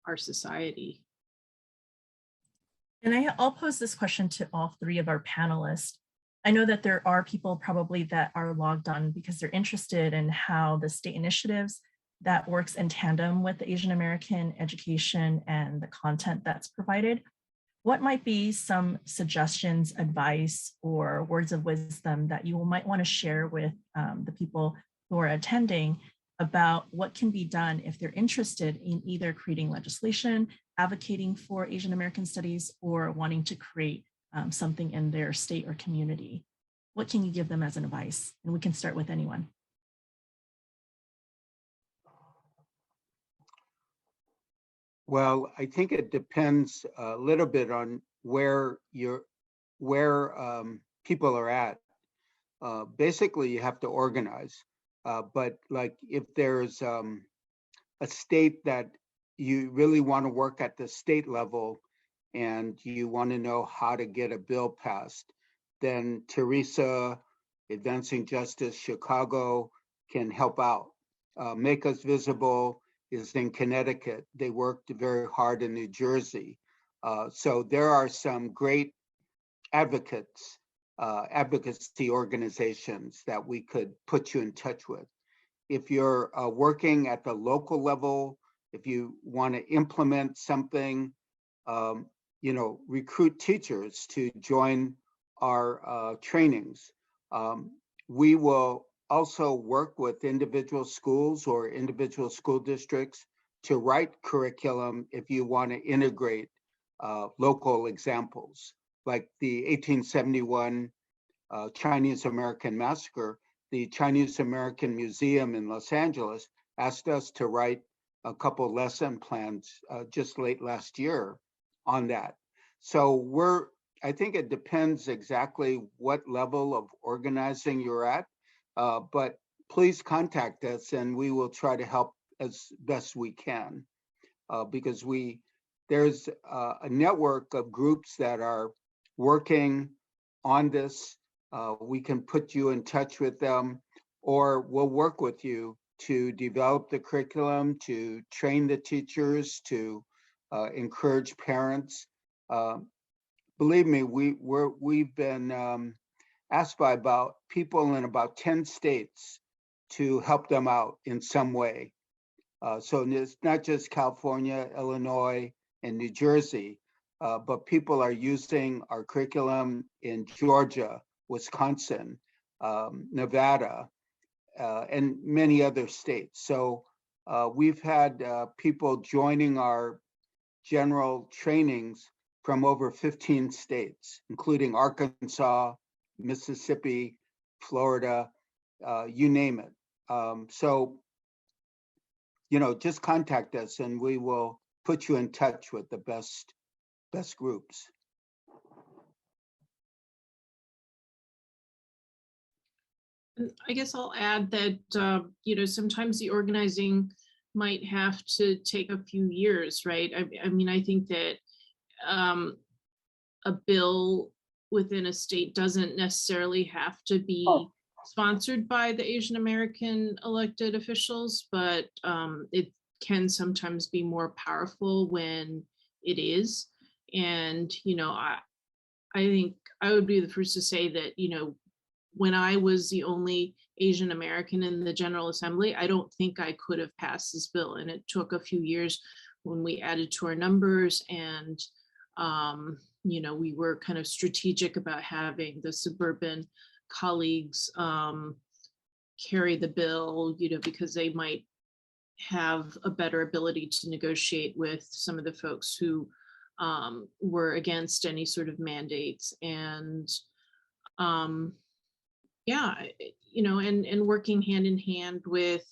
our society. And I'll pose this question to all three of our panelists. I know that there are people probably that are logged on because they're interested in how the state initiatives that works in tandem with the Asian American education and the content that's provided. What might be some suggestions, advice, or words of wisdom that you might want to share with the people who are attending about what can be done if they're interested in either creating legislation, advocating for Asian American studies, or wanting to create something in their state or community? What can you give them as an advice? And we can start with anyone. Well, I think it depends a little bit on where people are at. Basically, you have to organize. But like if there's a state that you really want to work at the state level and you want to know how to get a bill passed, then Theresa, Advancing Justice Chicago can help out. Make Us Visible is in Connecticut. They worked very hard in New Jersey. So there are some great advocacy organizations that we could put you in touch with. If you're working at the local level, if you want to implement something, recruit teachers to join our trainings. We will also work with individual schools or individual school districts to write curriculum if you want to integrate local examples. Like the 1871 Chinese American massacre, the Chinese American Museum in Los Angeles asked us to write a couple lesson plans just late last year on that. So I think it depends exactly what level of organizing you're at, but please contact us and we will try to help as best we can, because there's a network of groups that are working on this. We can put you in touch with them, or we'll work with you to develop the curriculum, to train the teachers, to encourage parents. Believe me, we've been asked by about people in about 10 states to help them out in some way. So it's not just California, Illinois, and New Jersey, but people are using our curriculum in Georgia, Wisconsin, Nevada, and many other states. So we've had people joining our general trainings from over 15 states, including Arkansas, Mississippi, Florida, you name it. So, just contact us and we will put you in touch with the best groups. I guess I'll add that, sometimes the organizing might have to take a few years, right? I mean, I think that a bill within a state doesn't necessarily have to be sponsored by the Asian American elected officials, but it can sometimes be more powerful when it is. And, I think I would be the first to say that, when I was the only Asian American in the General Assembly, I don't think I could have passed this bill. And it took a few years when we added to our numbers and, we were kind of strategic about having the suburban colleagues carry the bill, because they might have a better ability to negotiate with some of the folks who were against any sort of mandates. And and working hand in hand with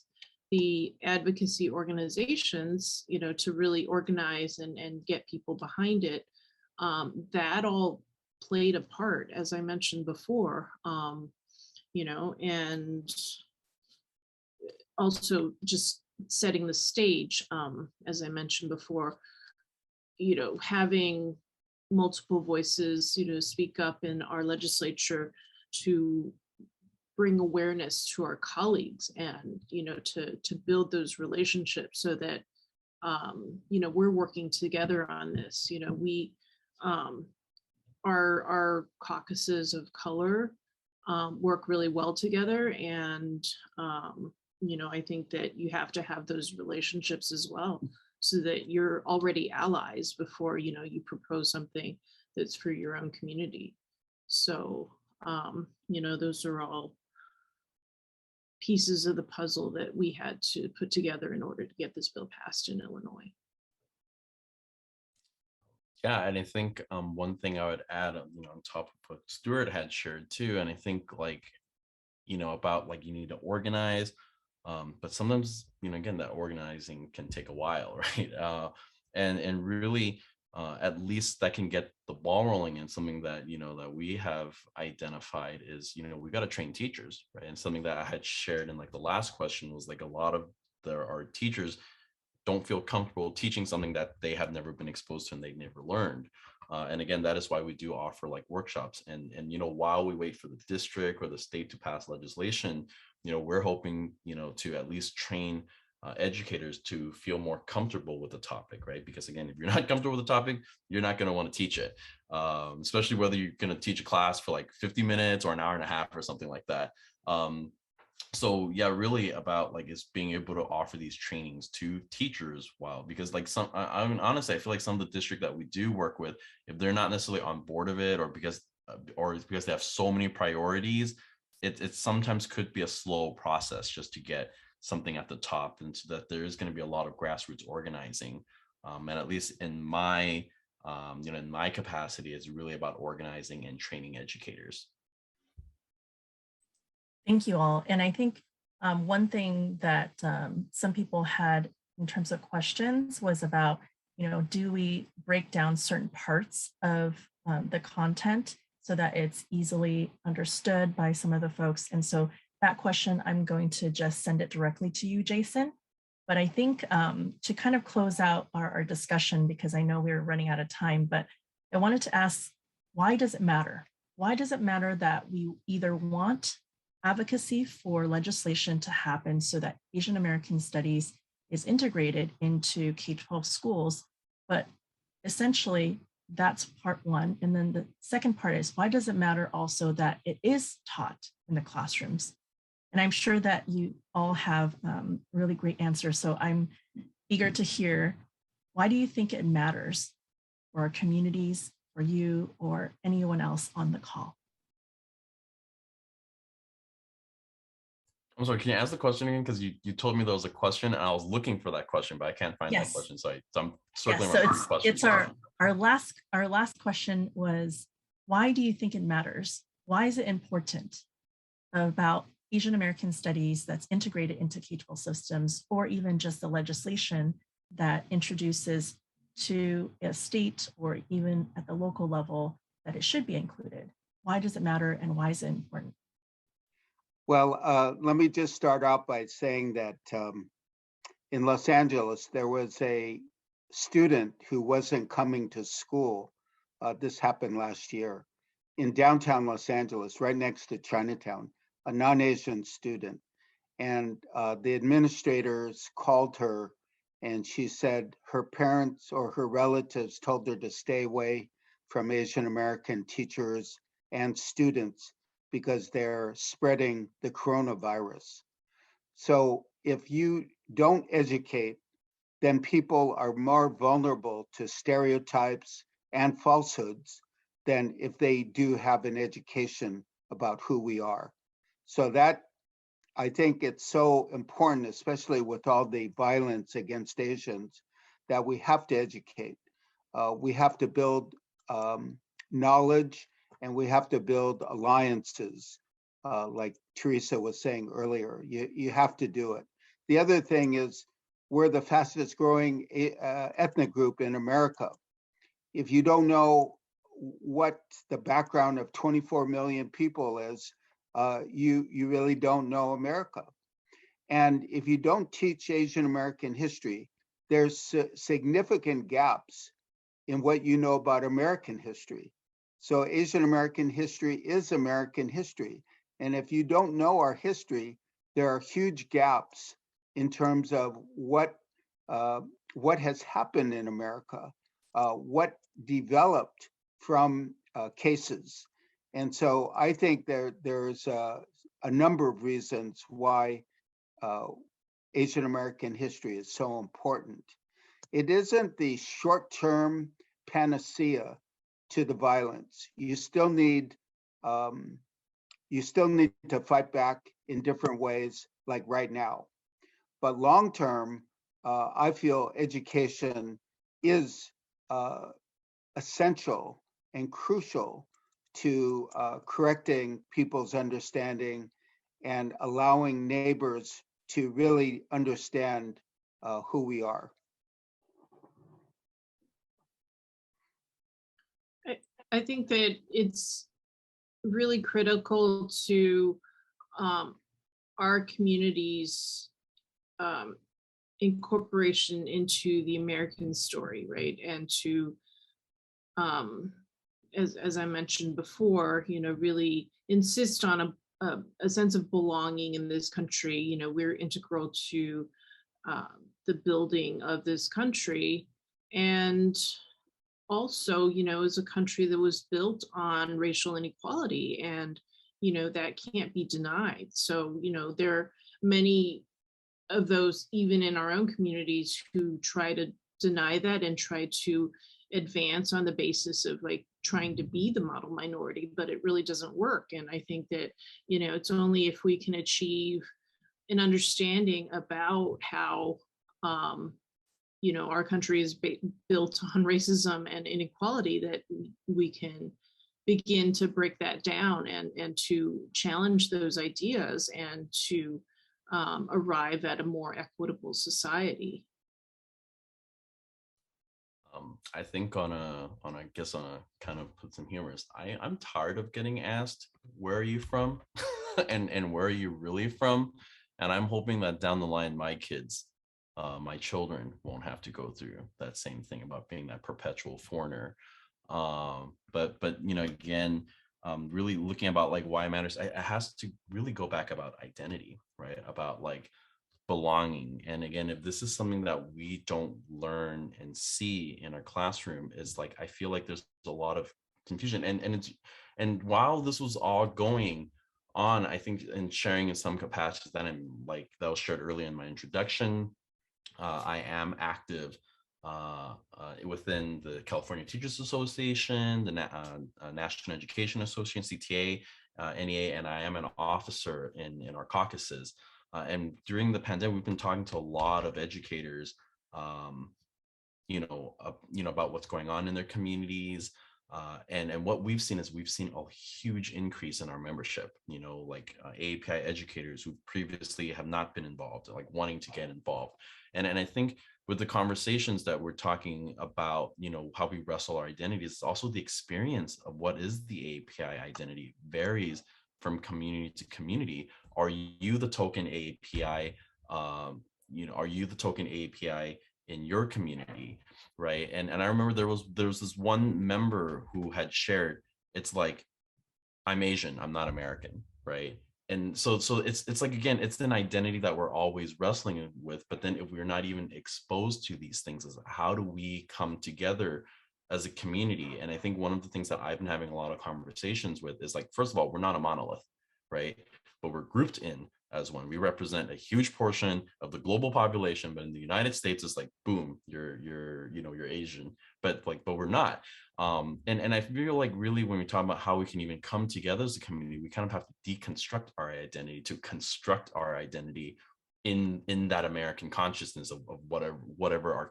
the advocacy organizations, to really organize and get people behind it. That all played a part, as I mentioned before, and also just setting the stage, as I mentioned before, having multiple voices, speak up in our legislature to bring awareness to our colleagues and, to build those relationships so that, we're working together on this. We, our caucuses of color work really well together, and I think that you have to have those relationships as well, so that you're already allies before, you propose something that's for your own community. So, those are all pieces of the puzzle that we had to put together in order to get this bill passed in Illinois. Yeah, and I think one thing I would add, on top of what Stewart had shared too, and I think about you need to organize, but sometimes again that organizing can take a while, right? And really, at least that can get the ball rolling. And something that that we have identified is we got to train teachers, right? And something that I had shared in the last question was a lot of our teachers don't feel comfortable teaching something that they have never been exposed to and they've never learned. And again, that is why we do offer workshops. And while we wait for the district or the state to pass legislation, we're hoping to at least train educators to feel more comfortable with the topic, right? Because again, if you're not comfortable with the topic, you're not going to want to teach it, especially whether you're going to teach a class for 50 minutes or an hour and a half or something like that. So yeah, really about is being able to offer these trainings to teachers. Because I mean, honestly, I feel like some of the district that we do work with, if they're not necessarily on board of it, or it's because they have so many priorities, it sometimes could be a slow process just to get something at the top, and so that there is going to be a lot of grassroots organizing. And at least in my in my capacity, it's really about organizing and training educators. Thank you all. And I think one thing that some people had in terms of questions was about, do we break down certain parts of the content so that it's easily understood by some of the folks? And so that question, I'm going to just send it directly to you, Jayson. But I think to kind of close out our discussion, because I know we're running out of time, but I wanted to ask, why does it matter? Why does it matter that we either want advocacy for legislation to happen so that Asian American studies is integrated into K-12 schools, but essentially that's part one. And then the second part is, why does it matter also that it is taught in the classrooms? And I'm sure that you all have really great answers. So I'm eager to hear, why do you think it matters for our communities, for you, or anyone else on the call? I'm sorry, can you ask the question again? Because you told me there was a question and I was looking for that question, but I can't find that question. So I'm circling around the question. It's our last question was, why do you think it matters? Why is it important about Asian American studies that's integrated into K-12 systems, or even just the legislation that introduces to a state or even at the local level that it should be included? Why does it matter and why is it important? Well, let me just start out by saying that in Los Angeles, there was a student who wasn't coming to school. This happened last year in downtown Los Angeles, right next to Chinatown, a non-Asian student. And the administrators called her and she said her parents or her relatives told her to stay away from Asian American teachers and students because they're spreading the coronavirus. So if you don't educate, then people are more vulnerable to stereotypes and falsehoods than if they do have an education about who we are. So that, I think it's so important, especially with all the violence against Asians, that we have to educate. We have to build knowledge, and we have to build alliances, like Theresa was saying earlier. You have to do it. The other thing is, we're the fastest growing ethnic group in America. If you don't know what the background of 24 million people is, you really don't know America. And if you don't teach Asian American history, there's significant gaps in what you know about American history. So Asian American history is American history. And if you don't know our history, there are huge gaps in terms of what has happened in America, what developed from cases. And so I think there's a number of reasons why Asian American history is so important. It isn't the short-term panacea to the violence. You still need to fight back in different ways, like right now. But long-term, I feel education is essential and crucial to correcting people's understanding and allowing neighbors to really understand who we are. I think that it's really critical to our community's incorporation into the American story, right? And to, as I mentioned before, really insist on a sense of belonging in this country. We're integral to the building of this country. And also, is a country that was built on racial inequality, and, that can't be denied. So, there are many of those, even in our own communities, who try to deny that and try to advance on the basis of like trying to be the model minority, but it really doesn't work. And I think that, it's only if we can achieve an understanding about how, our country is built on racism and inequality that we can begin to break that down and to challenge those ideas and to arrive at a more equitable society. I think on a kind of put some humorous, I'm tired of getting asked, where are you from? and where are you really from? And I'm hoping that down the line, my kids, my children won't have to go through that same thing about being that perpetual foreigner. But again, really looking about like why it matters, it has to really go back about identity, right? About like belonging. And again, if this is something that we don't learn and see in our classroom, is like, I feel like there's a lot of confusion. And while this was all going on, I think in sharing in some capacity that that was shared earlier in my introduction, I am active within the California Teachers Association, the National Education Association, CTA, NEA, and I am an officer in our caucuses. And during the pandemic, we've been talking to a lot of educators, about what's going on in their communities. And what we've seen is we've seen a huge increase in our membership, AAPI educators who previously have not been involved, like wanting to get involved. And I think with the conversations that we're talking about, how we wrestle our identities, it's also the experience of what is the AAPI identity varies from community to community. Are you the token AAPI? Are you the token AAPI in your community, right? And I remember there was this one member who had shared, it's like, I'm Asian, I'm not American, right? And so it's like, again, it's an identity that we're always wrestling with. But then if we're not even exposed to these things, is how do we come together as a community? And I think one of the things that I've been having a lot of conversations with is like, first of all, we're not a monolith, right? But we're grouped in as one. We represent a huge portion of the global population, but in the United States, it's like, boom, you're Asian, but we're not. And I feel like really when we talk about how we can even come together as a community, we kind of have to deconstruct our identity to construct our identity in that American consciousness of whatever our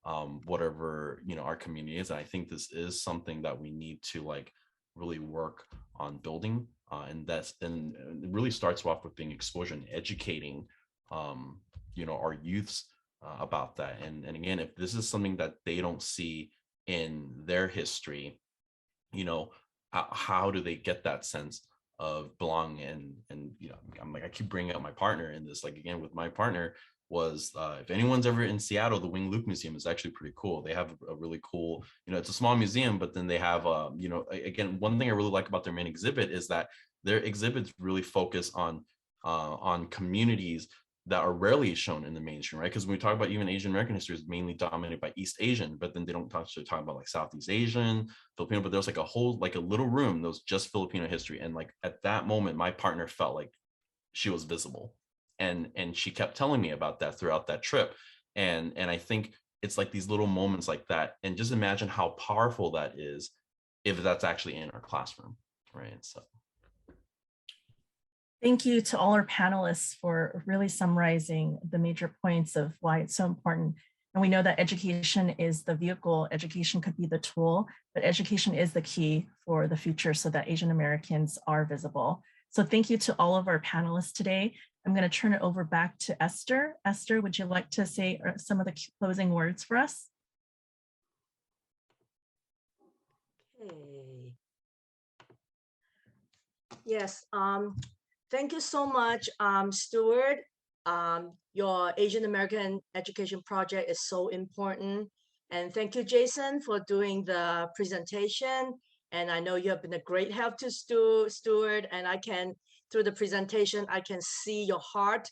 our community is. And I think this is something that we need to like really work on building. And it really starts off with being exposure and educating, our youths about that. And again, if this is something that they don't see in their history, how do they get that sense of belonging? And I'm like, I keep bringing up my partner in this, like, again, with my partner was, if anyone's ever in Seattle, the Wing Luke Museum is actually pretty cool. They have a really cool, it's a small museum, but then they have, again, one thing I really like about their main exhibit is that their exhibits really focus on communities that are rarely shown in the mainstream, right? Because when we talk about even Asian American history, is mainly dominated by East Asian, but then they don't actually talk about like Southeast Asian, Filipino, but there's like a little room that was just Filipino history. And like at that moment, my partner felt like she was visible. And she kept telling me about that throughout that trip. And I think it's like these little moments like that. And just imagine how powerful that is if that's actually in our classroom, right? So. Thank you to all our panelists for really summarizing the major points of why it's so important. And we know that education is the vehicle, education could be the tool, but education is the key for the future so that Asian Americans are visible. So thank you to all of our panelists today. I'm going to turn it over back to Esther. Esther, would you like to say some of the closing words for us? Okay. Yes, thank you so much, Stewart. Your Asian American Education Project is so important. And thank you, Jayson, for doing the presentation. And I know you have been a great help to Stewart, and I can, through the presentation, I can see your heart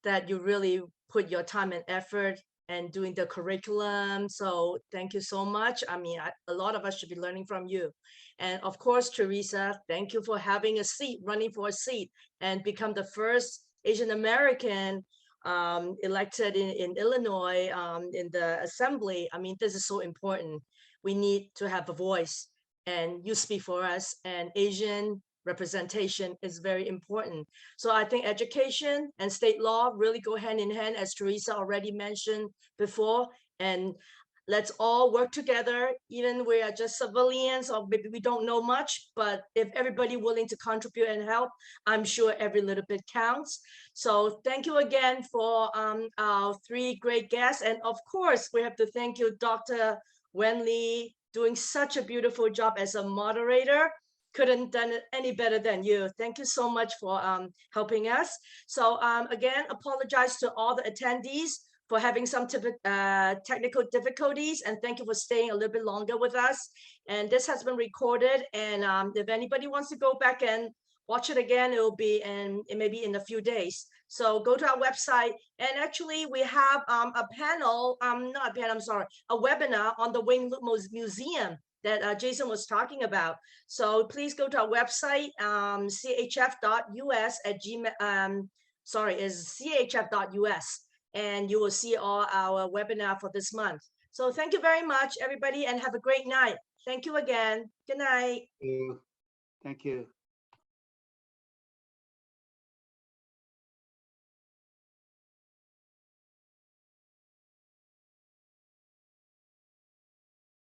that you really put your time and effort and doing the curriculum. So thank you so much. I mean, a lot of us should be learning from you. And of course, Theresa, thank you for having a seat, running for a seat, and become the first Asian American elected in Illinois in the assembly. I mean, this is so important. We need to have a voice, and you speak for us, and Asian representation is very important. So I think education and state law really go hand in hand, as Theresa already mentioned before. And let's all work together, even we are just civilians or maybe we don't know much, but if everybody willing to contribute and help, I'm sure every little bit counts. So thank you again for our three great guests. And of course, we have to thank you, Dr. Wenli, doing such a beautiful job as a moderator. Couldn't done it any better than you. Thank you so much for helping us. So again, apologize to all the attendees for having some technical difficulties, and thank you for staying a little bit longer with us. And this has been recorded, and if anybody wants to go back and watch it again, it will be maybe in a few days. So go to our website, and actually we have a panel, not a panel, I'm sorry, a webinar on the Wing Museum that Jayson was talking about. So please go to our website, chf.us at gmail, is chf.us, and you will see all our webinar for this month. So thank you very much, everybody, and have a great night. Thank you again. Good night. Thank you.